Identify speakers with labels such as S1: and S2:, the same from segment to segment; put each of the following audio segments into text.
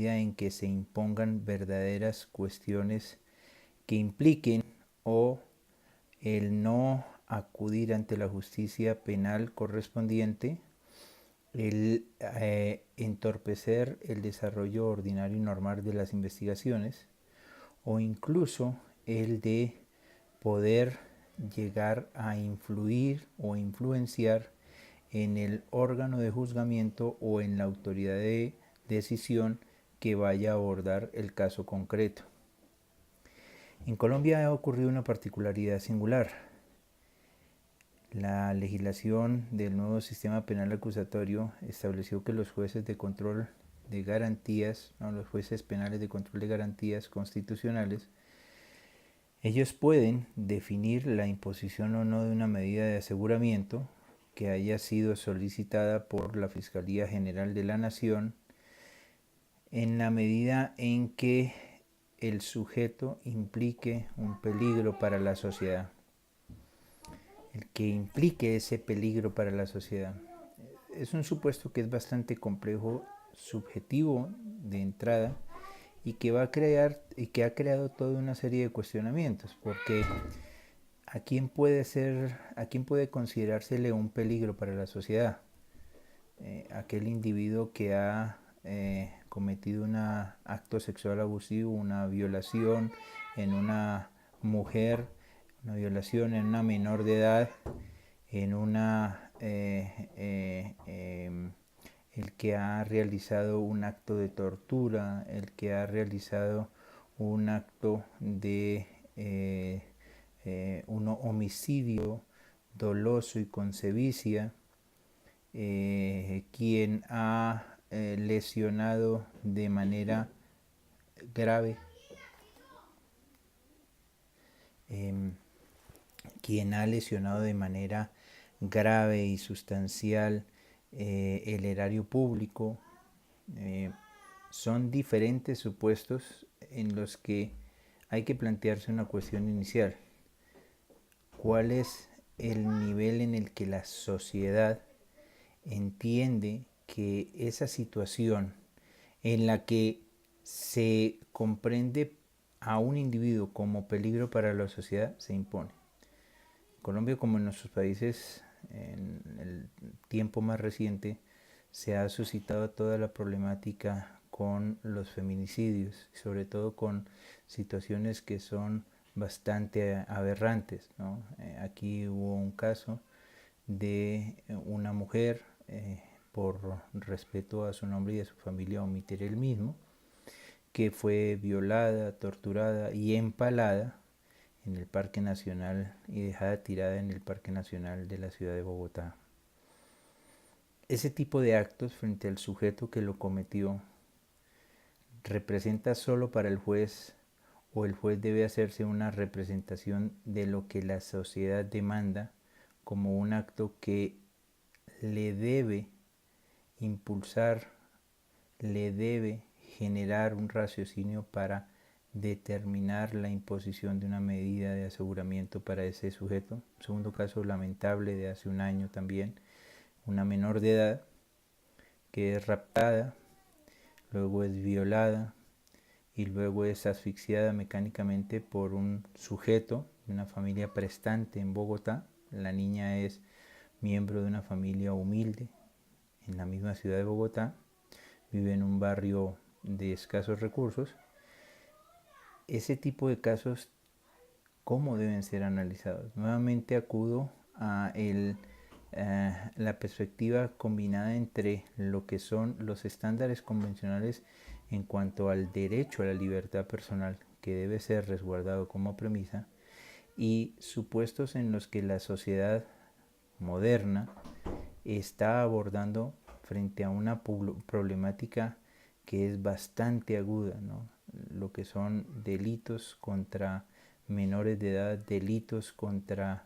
S1: medida en que se impongan verdaderas cuestiones que impliquen o el no acudir ante la justicia penal correspondiente, el entorpecer el desarrollo ordinario y normal de las investigaciones, o incluso el de poder llegar a influir o influenciar en el órgano de juzgamiento o en la autoridad de decisión que vaya a abordar el caso concreto. En Colombia ha ocurrido una particularidad singular. La legislación del nuevo sistema penal acusatorio estableció que los jueces de control de garantías, los jueces penales de control de garantías constitucionales, ellos pueden definir la imposición o no de una medida de aseguramiento que haya sido solicitada por la Fiscalía General de la Nación en la medida en que el sujeto implique un peligro para la sociedad. El que implique ese peligro para la sociedad. Es un supuesto que es bastante complejo, subjetivo de entrada, y que va a crear y que ha creado toda una serie de cuestionamientos, porque ¿a quién puede considerársele un peligro para la sociedad? Aquel individuo que ha cometido un acto sexual abusivo, una violación en una mujer, una violación en una menor de edad, en el que ha realizado un acto de tortura, el que ha realizado un acto de un homicidio doloso y con sevicia, quien ha lesionado de manera grave, y sustancial el erario público. Son diferentes supuestos en los que hay que plantearse una cuestión inicial. ¿Cuál es el nivel en el que la sociedad entiende que esa situación en la que se comprende a un individuo como peligro para la sociedad se impone? En Colombia, como en nuestros países, en el tiempo más reciente, se ha suscitado toda la problemática con los feminicidios, sobre todo con situaciones que son bastante aberrantes, ¿no? Aquí hubo un caso de una mujer, por respeto a su nombre y a su familia omitiré el mismo, que fue violada, torturada y empalada en el Parque Nacional y dejada tirada en el Parque Nacional de la ciudad de Bogotá. Ese tipo de actos frente al sujeto que lo cometió representa solo para el juez, o el juez debe hacerse una representación de lo que la sociedad demanda como un acto que le debe impulsar, le debe generar un raciocinio para determinar la imposición de una medida de aseguramiento para ese sujeto. Un segundo caso lamentable de hace un año también, una menor de edad que es raptada, luego es violada y luego es asfixiada mecánicamente por un sujeto de una familia prestante en Bogotá. La niña es miembro de una familia humilde en la misma ciudad de Bogotá, vive en un barrio de escasos recursos. Ese tipo de casos, ¿cómo deben ser analizados? Nuevamente acudo a la perspectiva combinada entre lo que son los estándares convencionales en cuanto al derecho a la libertad personal, que debe ser resguardado como premisa, y supuestos en los que la sociedad moderna está abordando frente a una problemática que es bastante aguda, ¿no? Lo que son delitos contra menores de edad, delitos contra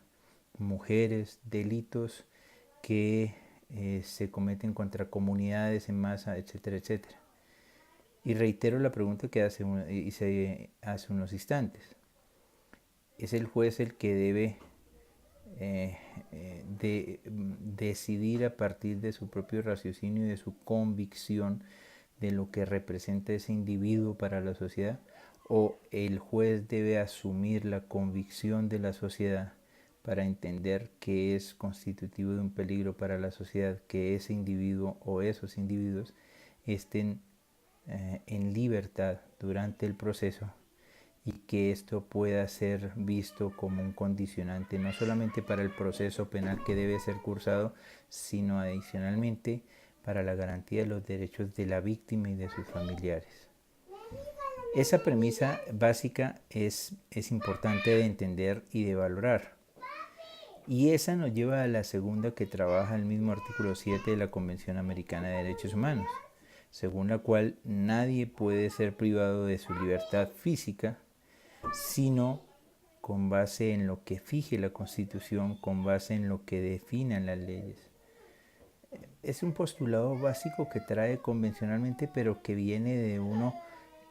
S1: mujeres, delitos que se cometen contra comunidades en masa, etcétera, etcétera. Y reitero la pregunta que hice hace unos instantes. ¿Es el juez el que debe decidir a partir de su propio raciocinio y de su convicción de lo que representa ese individuo para la sociedad, o el juez debe asumir la convicción de la sociedad para entender que es constitutivo de un peligro para la sociedad que ese individuo o esos individuos estén en libertad durante el proceso, y que esto pueda ser visto como un condicionante no solamente para el proceso penal que debe ser cursado, sino adicionalmente para la garantía de los derechos de la víctima y de sus familiares. Esa premisa básica es importante de entender y de valorar. Y esa nos lleva a la segunda, que trabaja el mismo artículo 7 de la Convención Americana de Derechos Humanos, según la cual nadie puede ser privado de su libertad física, sino con base en lo que fije la Constitución, con base en lo que definan las leyes. Es un postulado básico que trae convencionalmente, pero que viene de uno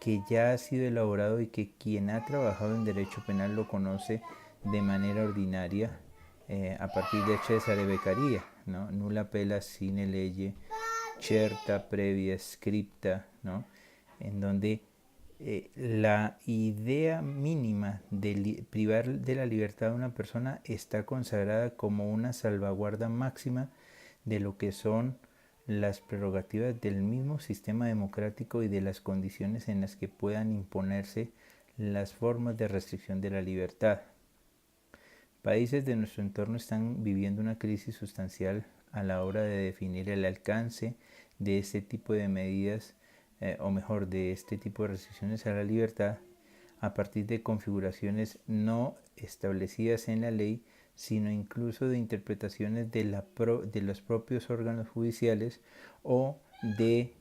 S1: que ya ha sido elaborado y que quien ha trabajado en derecho penal lo conoce de manera ordinaria, a partir de Cesare Beccaria, ¿no? Nulla pena sine lege, certa previa scripta, ¿no? En donde la idea mínima de privar de la libertad a una persona está consagrada como una salvaguarda máxima de lo que son las prerrogativas del mismo sistema democrático y de las condiciones en las que puedan imponerse las formas de restricción de la libertad. Países de nuestro entorno están viviendo una crisis sustancial a la hora de definir el alcance de este tipo de medidas, o mejor, de este tipo de restricciones a la libertad, a partir de configuraciones no establecidas en la ley, sino incluso de interpretaciones de los propios órganos judiciales o de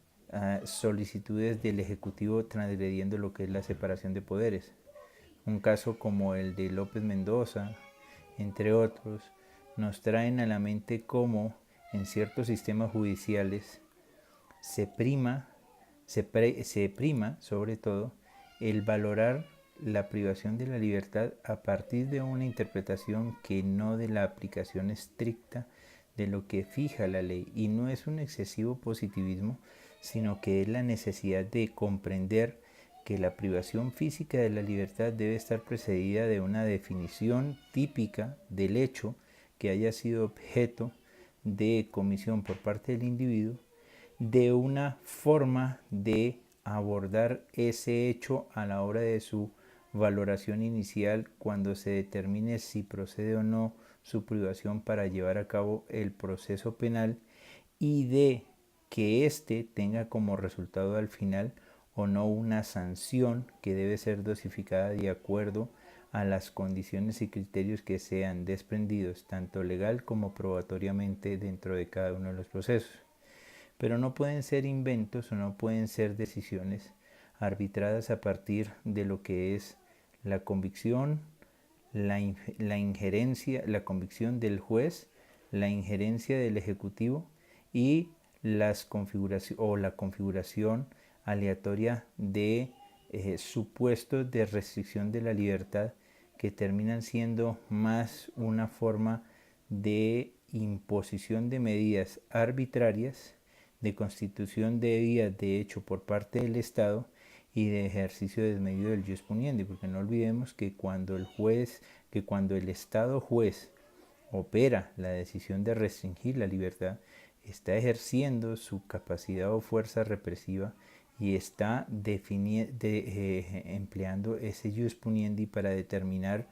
S1: solicitudes del Ejecutivo transgrediendo lo que es la separación de poderes. Un caso como el de López Mendoza, entre otros, nos traen a la mente cómo en ciertos sistemas judiciales se prima sobre todo el valorar la privación de la libertad a partir de una interpretación que no de la aplicación estricta de lo que fija la ley. Y no es un excesivo positivismo, sino que es la necesidad de comprender que la privación física de la libertad debe estar precedida de una definición típica del hecho que haya sido objeto de comisión por parte del individuo, de una forma de abordar ese hecho a la hora de su valoración inicial, cuando se determine si procede o no su privación para llevar a cabo el proceso penal, y de que éste tenga como resultado al final o no una sanción que debe ser dosificada de acuerdo a las condiciones y criterios que sean desprendidos tanto legal como probatoriamente dentro de cada uno de los procesos. Pero no pueden ser inventos o no pueden ser decisiones arbitradas a partir de lo que es la convicción, la injerencia, la convicción del juez, la injerencia del ejecutivo y la configuración aleatoria de supuestos de restricción de la libertad, que terminan siendo más una forma de imposición de medidas arbitrarias, de constitución de vías de hecho por parte del Estado y de ejercicio desmedido del jus puniendi, porque no olvidemos que cuando el Estado juez opera la decisión de restringir la libertad, está ejerciendo su capacidad o fuerza represiva y está empleando ese jus puniendi para determinar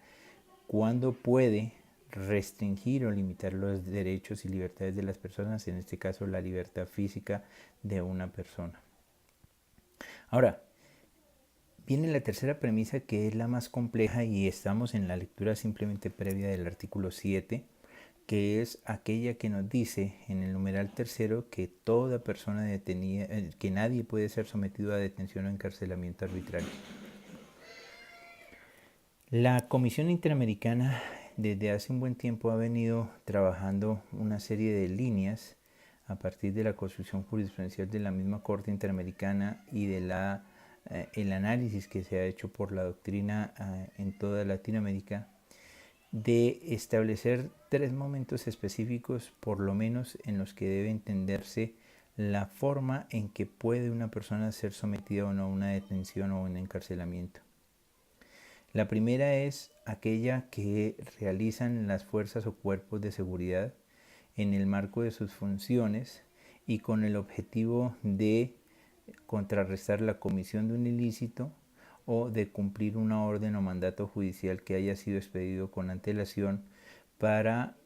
S1: cuándo puede restringir o limitar los derechos y libertades de las personas, en este caso la libertad física de una persona. Ahora, viene la tercera premisa, que es la más compleja, y estamos en la lectura simplemente previa del artículo 7, que es aquella que nos dice en el numeral tercero que toda persona detenida, que nadie puede ser sometido a detención o encarcelamiento arbitrario. La Comisión Interamericana desde hace un buen tiempo ha venido trabajando una serie de líneas a partir de la construcción jurisprudencial de la misma Corte Interamericana y de el análisis que se ha hecho por la doctrina en toda Latinoamérica, de establecer 3 momentos específicos, por lo menos, en los que debe entenderse la forma en que puede una persona ser sometida o no a una detención o un encarcelamiento. La primera es aquella que realizan las fuerzas o cuerpos de seguridad en el marco de sus funciones y con el objetivo de contrarrestar la comisión de un ilícito o de cumplir una orden o mandato judicial que haya sido expedido con antelación para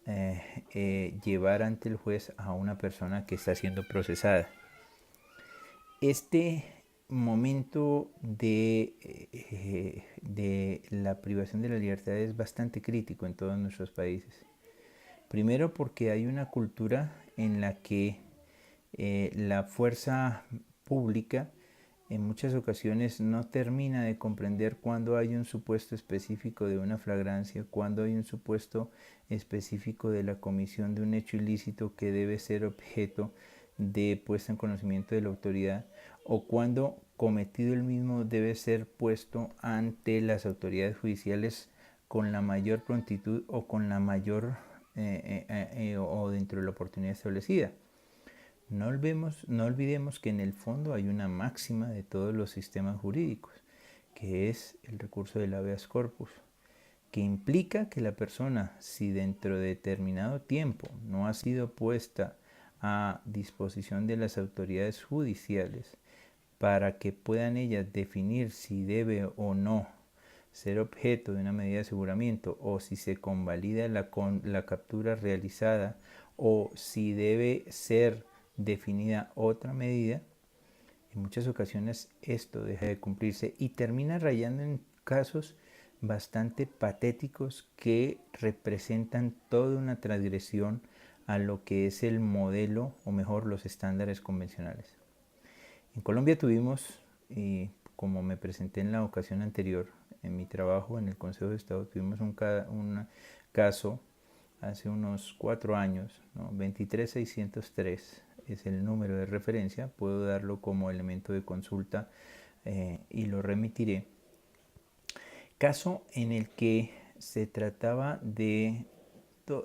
S1: llevar ante el juez a una persona que está siendo procesada. Este momento de la privación de la libertad es bastante crítico en todos nuestros países. Primero porque hay una cultura en la que la fuerza pública en muchas ocasiones no termina de comprender cuándo hay un supuesto específico de una flagrancia, cuándo hay un supuesto específico de la comisión de un hecho ilícito que debe ser objeto de puesta en conocimiento de la autoridad, o cuando cometido el mismo debe ser puesto ante las autoridades judiciales con la mayor prontitud o con la mayor o dentro de la oportunidad establecida. No olvidemos que en el fondo hay una máxima de todos los sistemas jurídicos, que es el recurso del habeas corpus, que implica que la persona, si dentro de determinado tiempo no ha sido puesta a disposición de las autoridades judiciales para que puedan ellas definir si debe o no ser objeto de una medida de aseguramiento, o si se convalida la captura realizada, o si debe ser definida otra medida, en muchas ocasiones esto deja de cumplirse y termina rayando en casos bastante patéticos que representan toda una transgresión a lo que es el modelo, o mejor, los estándares convencionales. En Colombia tuvimos, como me presenté en la ocasión anterior, en mi trabajo en el Consejo de Estado, tuvimos un caso hace unos 4 años, ¿no? 23603 es el número de referencia, puedo darlo como elemento de consulta y lo remitiré. Caso en el que se trataba de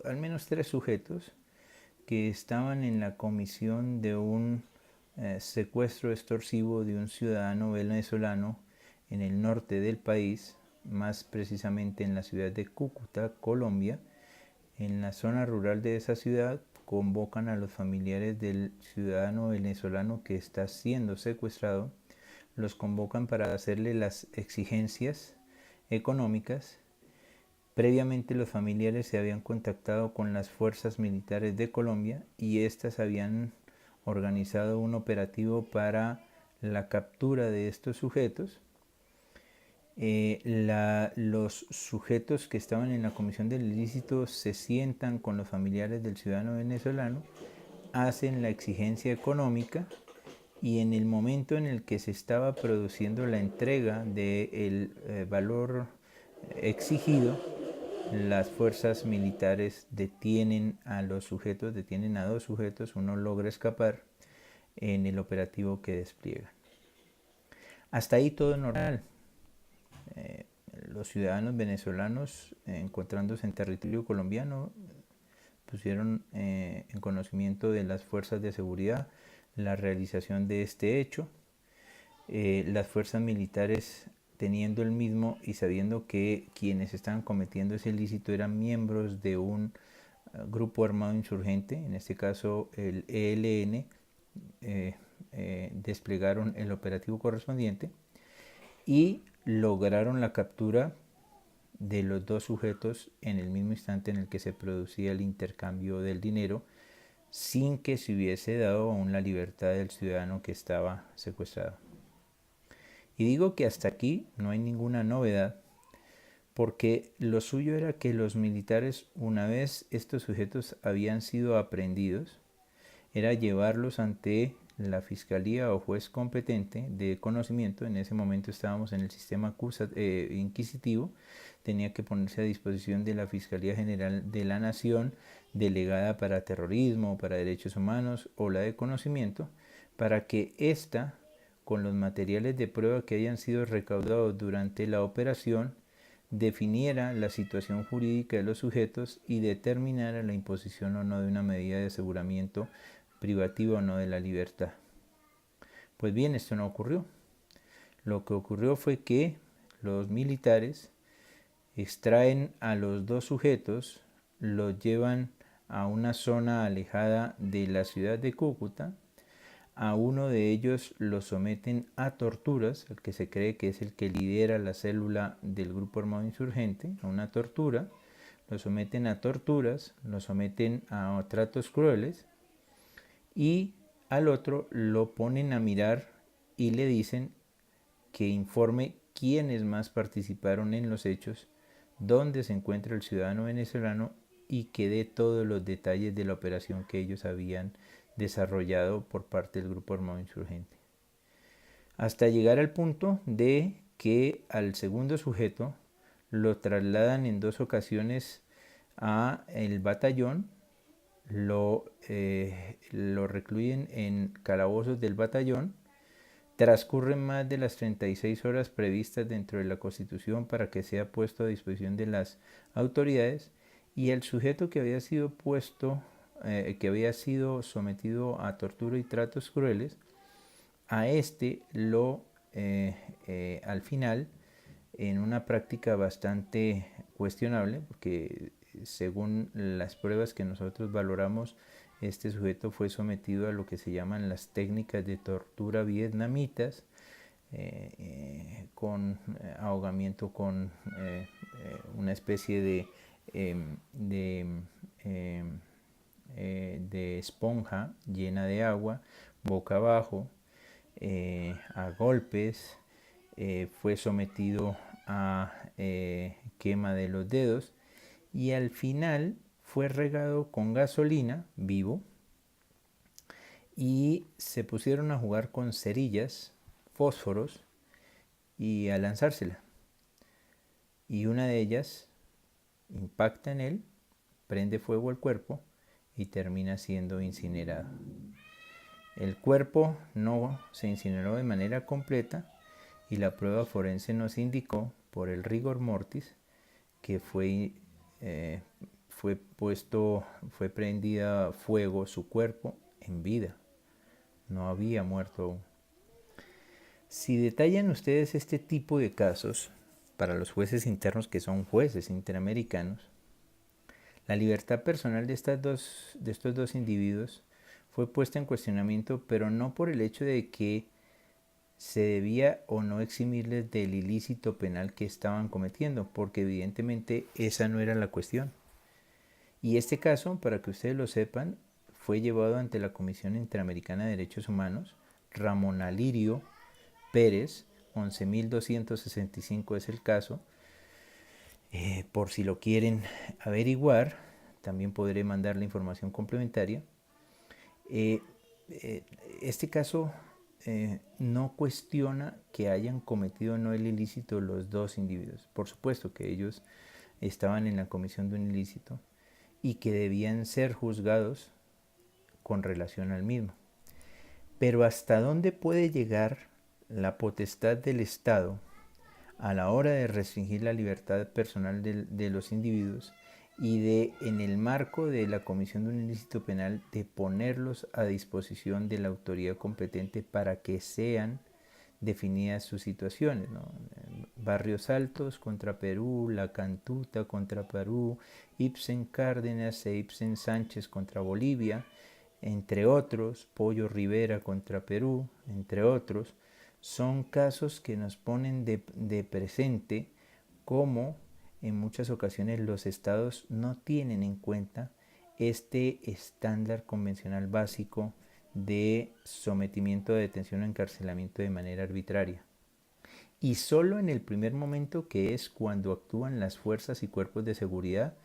S1: al menos 3 sujetos que estaban en la comisión de un secuestro extorsivo de un ciudadano venezolano en el norte del país, más precisamente en la ciudad de Cúcuta, Colombia. En la zona rural de esa ciudad convocan a los familiares del ciudadano venezolano que está siendo secuestrado, los convocan para hacerle las exigencias económicas. Previamente los familiares se habían contactado con las fuerzas militares de Colombia y éstas habían organizado un operativo para la captura de estos sujetos. Los sujetos que estaban en la comisión del ilícito se sientan con los familiares del ciudadano venezolano, hacen la exigencia económica, y en el momento en el que se estaba produciendo la entrega del valor exigido, las fuerzas militares detienen a los sujetos, detienen a 2 sujetos, uno logra escapar en el operativo que despliegan. Hasta ahí todo normal. Los ciudadanos venezolanos, encontrándose en territorio colombiano, pusieron en conocimiento de las fuerzas de seguridad la realización de este hecho. Las fuerzas militares, teniendo el mismo y sabiendo que quienes estaban cometiendo ese ilícito eran miembros de un grupo armado insurgente, en este caso el ELN, desplegaron el operativo correspondiente y lograron la captura de los 2 sujetos en el mismo instante en el que se producía el intercambio del dinero, sin que se hubiese dado aún la libertad del ciudadano que estaba secuestrado. Y digo que hasta aquí no hay ninguna novedad, porque lo suyo era que los militares, una vez estos sujetos habían sido aprehendidos, era llevarlos ante la fiscalía o juez competente de conocimiento. En ese momento estábamos en el sistema inquisitivo, tenía que ponerse a disposición de la Fiscalía General de la Nación, delegada para terrorismo, para derechos humanos o la de conocimiento, para que ésta, con los materiales de prueba que hayan sido recaudados durante la operación, definiera la situación jurídica de los sujetos y determinara la imposición o no de una medida de aseguramiento privativa o no de la libertad. Pues bien, esto no ocurrió. Lo que ocurrió fue que los militares extraen a los dos sujetos, los llevan a una zona alejada de la ciudad de Cúcuta. A uno de ellos lo someten a torturas, el que se cree que es el que lidera la célula del grupo armado insurgente, a una tortura. Lo someten a torturas, lo someten a tratos crueles, y al otro lo ponen a mirar y le dicen que informe quiénes más participaron en los hechos, dónde se encuentra el ciudadano venezolano y que dé todos los detalles de la operación que ellos habían desarrollado por parte del grupo armado insurgente. Hasta llegar al punto de que al segundo sujeto lo trasladan en 2 ocasiones a el batallón, lo recluyen en calabozos del batallón. Transcurren más de las 36 horas previstas dentro de la Constitución para que sea puesto a disposición de las autoridades, y el sujeto que había sido sometido a tortura y tratos crueles, a este al final, en una práctica bastante cuestionable, porque según las pruebas que nosotros valoramos, este sujeto fue sometido a lo que se llaman las técnicas de tortura vietnamitas, con ahogamiento con una especie de esponja llena de agua, boca abajo, a golpes, fue sometido a quema de los dedos, y al final fue regado con gasolina vivo, y se pusieron a jugar con cerillas, fósforos, y a lanzársela. Y una de ellas impacta en él, prende fuego al cuerpo y termina siendo incinerado. El cuerpo no se incineró de manera completa y la prueba forense nos indicó, por el rigor mortis, que fue prendida fuego su cuerpo en vida. No había muerto aún. Si detallan ustedes este tipo de casos para los jueces internos, que son jueces interamericanos, la libertad personal de estos dos individuos fue puesta en cuestionamiento, pero no por el hecho de que se debía o no eximirles del ilícito penal que estaban cometiendo, porque evidentemente esa no era la cuestión. Y este caso, para que ustedes lo sepan, fue llevado ante la Comisión Interamericana de Derechos Humanos. Ramón Alirio Pérez, 11.265 es el caso. Por si lo quieren averiguar, también podré mandar la información complementaria. Este caso no cuestiona que hayan cometido o no el ilícito los dos individuos. Por supuesto que ellos estaban en la comisión de un ilícito y que debían ser juzgados con relación al mismo. Pero ¿hasta dónde puede llegar la potestad del Estado a la hora de restringir la libertad personal de los individuos y en el marco de la comisión de un ilícito penal, de ponerlos a disposición de la autoridad competente para que sean definidas sus situaciones, ¿no? Barrios Altos contra Perú, La Cantuta contra Perú, Ibsen Cárdenas e Ibsen Sánchez contra Bolivia, entre otros, Pollo Rivera contra Perú, entre otros. Son casos que nos ponen de presente cómo en muchas ocasiones los estados no tienen en cuenta este estándar convencional básico de sometimiento, de detención o encarcelamiento de manera arbitraria. Y solo en el primer momento, que es cuando actúan las fuerzas y cuerpos de seguridad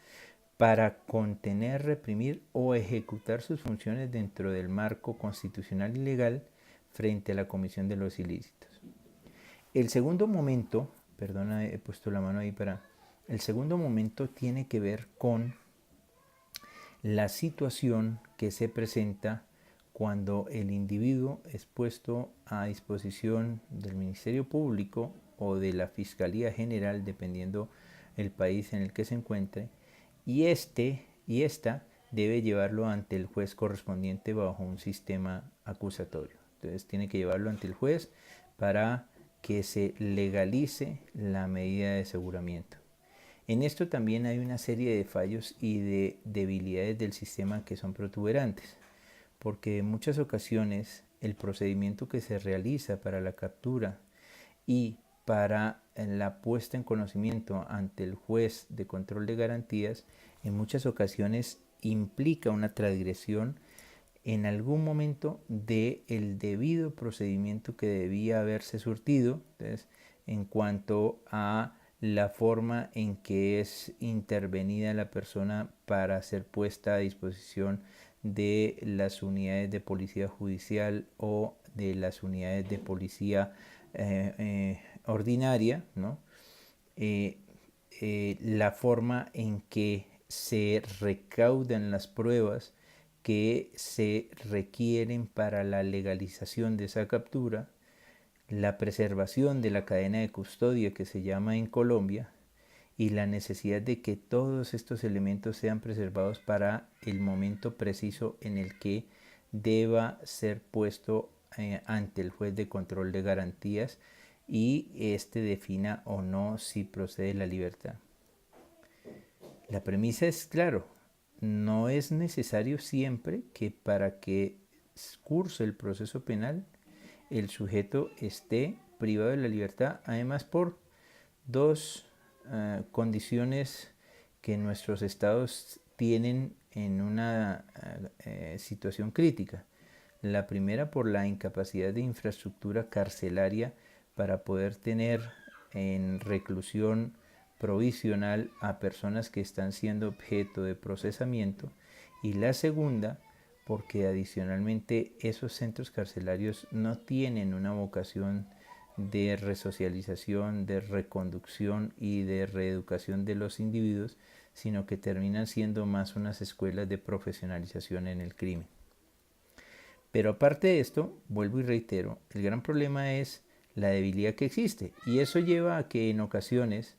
S1: para contener, reprimir o ejecutar sus funciones dentro del marco constitucional y legal frente a la comisión de los ilícitos. El segundo momento, perdona, he puesto la mano ahí el segundo momento tiene que ver con la situación que se presenta cuando el individuo es puesto a disposición del Ministerio Público o de la Fiscalía General, dependiendo el país en el que se encuentre, y esta debe llevarlo ante el juez correspondiente bajo un sistema acusatorio. Entonces tiene que llevarlo ante el juez para que se legalice la medida de aseguramiento. En esto también hay una serie de fallos y de debilidades del sistema que son protuberantes, porque en muchas ocasiones el procedimiento que se realiza para la captura y para la puesta en conocimiento ante el juez de control de garantías en muchas ocasiones implica una transgresión en algún momento del debido procedimiento que debía haberse surtido. Entonces, en cuanto a la forma en que es intervenida la persona para ser puesta a disposición de las unidades de policía judicial o de las unidades de policía ordinaria, ¿no? La forma en que se recaudan las pruebas que se requieren para la legalización de esa captura, la preservación de la cadena de custodia que se llama en Colombia y la necesidad de que todos estos elementos sean preservados para el momento preciso en el que deba ser puesto ante el juez de control de garantías y éste defina o no si procede la libertad. La premisa es claro, no es necesario siempre que para que curse el proceso penal el sujeto esté privado de la libertad, además por dos condiciones que nuestros estados tienen en una situación crítica. La primera por la incapacidad de infraestructura carcelaria para poder tener en reclusión provisional a personas que están siendo objeto de procesamiento, y la segunda porque adicionalmente esos centros carcelarios no tienen una vocación de resocialización, de reconducción y de reeducación de los individuos, sino que terminan siendo más unas escuelas de profesionalización en el crimen. Pero aparte de esto, vuelvo y reitero, el gran problema es la debilidad que existe, y eso lleva a que en ocasiones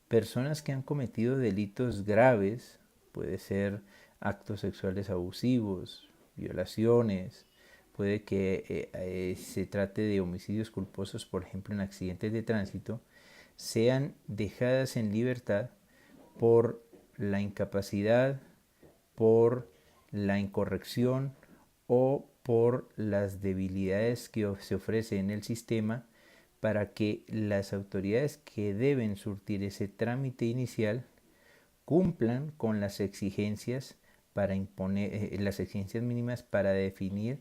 S1: personas que han cometido delitos graves, puede ser actos sexuales abusivos, violaciones, puede que se trate de homicidios culposos, por ejemplo en accidentes de tránsito, sean dejadas en libertad por la incapacidad, por la incorrección o por las debilidades que se ofrece en el sistema para que las autoridades que deben surtir ese trámite inicial cumplan con las exigencias para imponer las exigencias mínimas para definir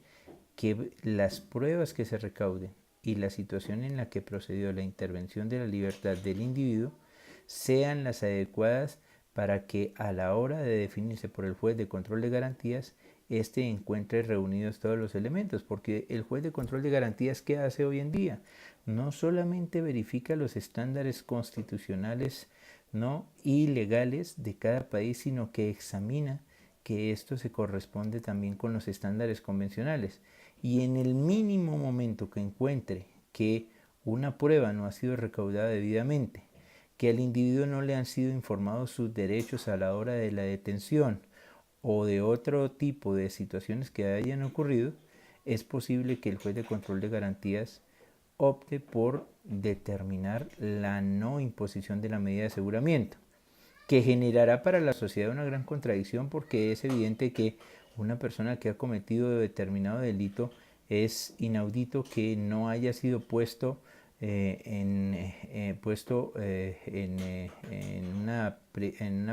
S1: que las pruebas que se recauden y la situación en la que procedió la intervención de la libertad del individuo sean las adecuadas para que a la hora de definirse por el juez de control de garantías éste encuentre reunidos todos los elementos, porque el juez de control de garantías, ¿qué hace hoy en día? No solamente verifica los estándares constitucionales, ¿no?, y legales de cada país, sino que examina que esto se corresponde también con los estándares convencionales, y en el mínimo momento que encuentre que una prueba no ha sido recaudada debidamente, que al individuo no le han sido informados sus derechos a la hora de la detención o de otro tipo de situaciones que hayan ocurrido, es posible que el juez de control de garantías opte por determinar la no imposición de la medida de aseguramiento, que generará para la sociedad una gran contradicción, porque es evidente que una persona que ha cometido determinado delito es inaudito que no haya sido puesto en una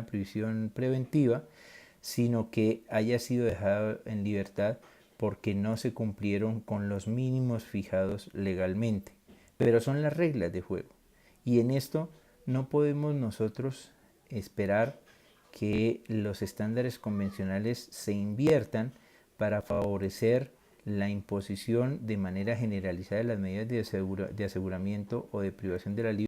S1: prisión preventiva, sino que haya sido dejado en libertad porque no se cumplieron con los mínimos fijados legalmente. Pero son las reglas de juego, y en esto no podemos nosotros esperar que los estándares convencionales se inviertan para favorecer la imposición de manera generalizada de las medidas de aseguramiento o de privación de la libertad